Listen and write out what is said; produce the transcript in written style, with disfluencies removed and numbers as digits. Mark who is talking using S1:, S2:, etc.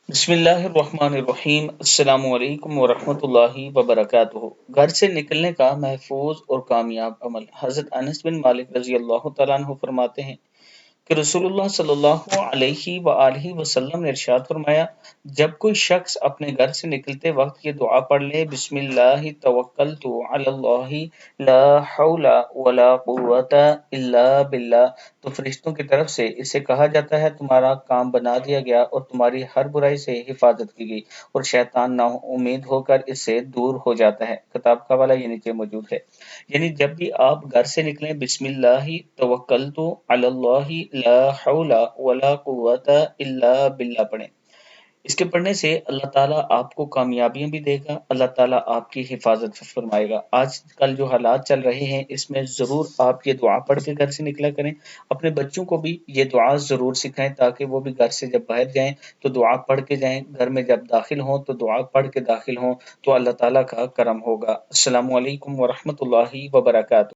S1: بسم اللہ الرحمن الرحیم، السلام علیکم ورحمۃ اللہ وبرکاتہ۔ گھر سے نکلنے کا محفوظ اور کامیاب عمل۔ حضرت انس بن مالک رضی اللہ تعالیٰ عنہ فرماتے ہیں کہ رسول اللہ صلی اللہ علیہ وآلہ وسلم نے ارشاد فرمایا، جب کوئی شخص اپنے گھر سے نکلتے وقت یہ دعا پڑھ لے، بسم اللہ توکلت علی اللہ لا حول ولا قوت الا باللہ، تو فرشتوں کی طرف سے اسے کہا جاتا ہے تمہارا کام بنا دیا گیا اور تمہاری ہر برائی سے حفاظت کی گئی، اور شیطان نا امید ہو کر اس سے دور ہو جاتا ہے۔ کتاب کا حوالہ یہ نیچے موجود ہے۔ یعنی جب بھی آپ گھر سے نکلیں، بسم اللہ توکلت علی اللہ لا حول ولا قوت الا باللہ پڑھیں۔ اس کے پڑھنے سے اللہ تعالیٰ آپ کو کامیابیاں بھی دے گا، اللہ تعالیٰ آپ کی حفاظت فرمائے گا۔ آج کل جو حالات چل رہے ہیں اس میں ضرور آپ یہ دعا پڑھ کے گھر سے نکلا کریں، اپنے بچوں کو بھی یہ دعا ضرور سکھائیں تاکہ وہ بھی گھر سے جب باہر جائیں تو دعا پڑھ کے جائیں، گھر میں جب داخل ہوں تو دعا پڑھ کے داخل ہوں، تو اللہ تعالیٰ کا کرم ہوگا۔ السلام علیکم ورحمۃ اللہ وبرکاتہ۔